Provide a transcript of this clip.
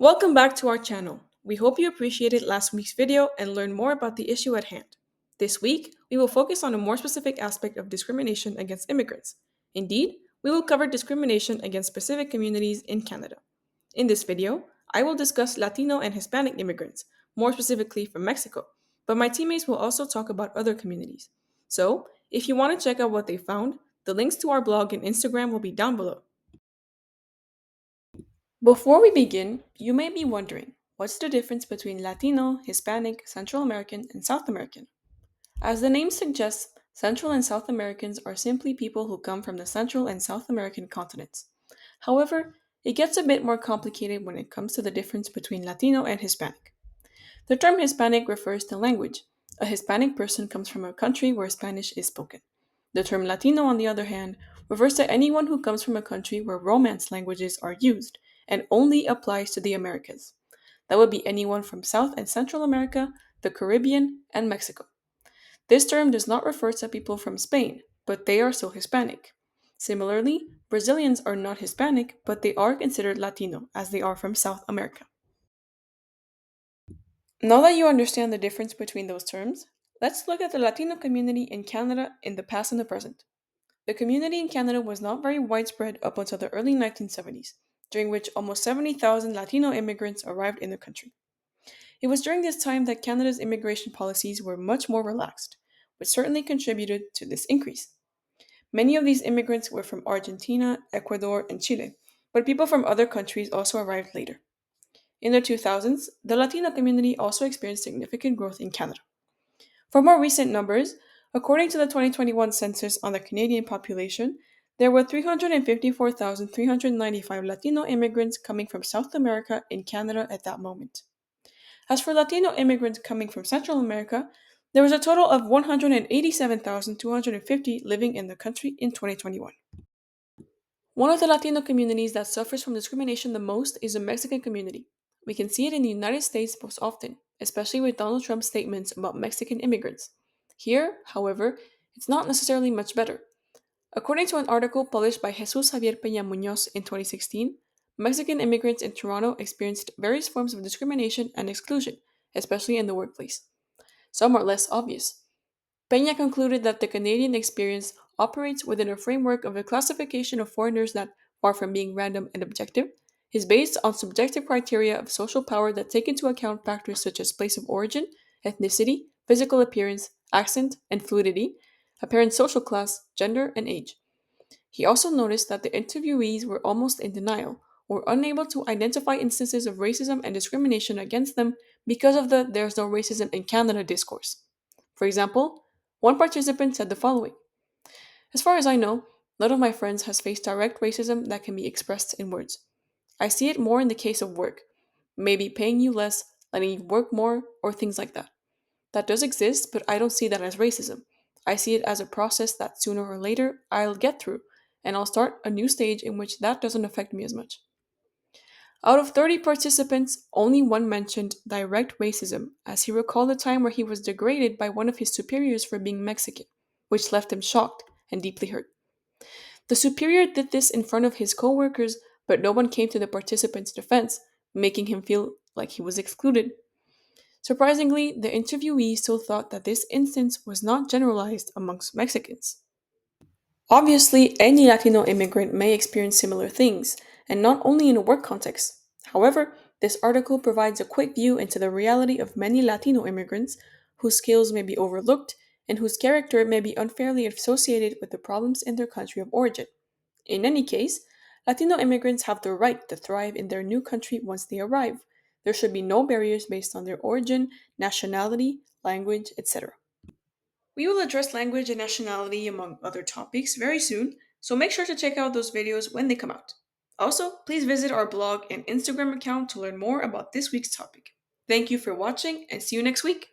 Welcome back to our channel. We hope you appreciated last week's video and learned more about the issue at hand. This week, we will focus on a more specific aspect of discrimination against immigrants. Indeed, we will cover discrimination against specific communities in Canada. In this video, I will discuss Latino and Hispanic immigrants, more specifically from Mexico, but my teammates will also talk about other communities. So, if you want to check out what they found, the links to our blog and Instagram will be down below. Before we begin, you may be wondering, what's the difference between Latino, Hispanic, Central American, and South American? As the name suggests, Central and South Americans are simply people who come from the Central and South American continents. However, it gets a bit more complicated when it comes to the difference between Latino and Hispanic. The term Hispanic refers to language. A Hispanic person comes from a country where Spanish is spoken. The term Latino, on the other hand, refers to anyone who comes from a country where Romance languages are used and only applies to the Americas. That would be anyone from South and Central America, the Caribbean, and Mexico. This term does not refer to people from Spain, but they are still Hispanic. Similarly, Brazilians are not Hispanic, but they are considered Latino, as they are from South America. Now that you understand the difference between those terms, let's look at the Latino community in Canada in the past and the present. The community in Canada was not very widespread up until the early 1970s, during which almost 70,000 Latino immigrants arrived in the country. It was during this time that Canada's immigration policies were much more relaxed, which certainly contributed to this increase. Many of these immigrants were from Argentina, Ecuador, and Chile, but people from other countries also arrived later. In the 2000s, the Latino community also experienced significant growth in Canada. For more recent numbers, according to the 2021 census on the Canadian population, there were 354,395 Latino immigrants coming from South America in Canada at that moment. As for Latino immigrants coming from Central America, there was a total of 187,250 living in the country in 2021. One of the Latino communities that suffers from discrimination the most is the Mexican community. We can see it in the United States most often, especially with Donald Trump's statements about Mexican immigrants. Here, however, it's not necessarily much better. According to an article published by Jesus Javier Peña Muñoz in 2016, Mexican immigrants in Toronto experienced various forms of discrimination and exclusion, especially in the workplace. Some are less obvious. Peña concluded that the Canadian experience operates within a framework of a classification of foreigners that, far from being random and objective, is based on subjective criteria of social power that take into account factors such as place of origin, ethnicity, physical appearance, accent, and fluidity, apparent social class, gender, and age. He also noticed that the interviewees were almost in denial or unable to identify instances of racism and discrimination against them because of the "there's no racism in Canada" discourse. For example, one participant said the following: "As far as I know, none of my friends has faced direct racism that can be expressed in words. I see it more in the case of work, maybe paying you less, letting you work more, or things like that. That does exist, but I don't see that as racism. I see it as a process that sooner or later I'll get through, and I'll start a new stage in which that doesn't affect me as much." Out of 30 participants, only one mentioned direct racism, as he recalled a time where he was degraded by one of his superiors for being Mexican, which left him shocked and deeply hurt. The superior did this in front of his coworkers, but no one came to the participant's defense, making him feel like he was excluded. Surprisingly, the interviewee still thought that this instance was not generalized amongst Mexicans. Obviously, any Latino immigrant may experience similar things, and not only in a work context. However, this article provides a quick view into the reality of many Latino immigrants whose skills may be overlooked and whose character may be unfairly associated with the problems in their country of origin. In any case, Latino immigrants have the right to thrive in their new country once they arrive. There should be no barriers based on their origin, nationality, language, etc. We will address language and nationality among other topics very soon, so make sure to check out those videos when they come out. Also, please visit our blog and Instagram account to learn more about this week's topic. Thank you for watching and see you next week.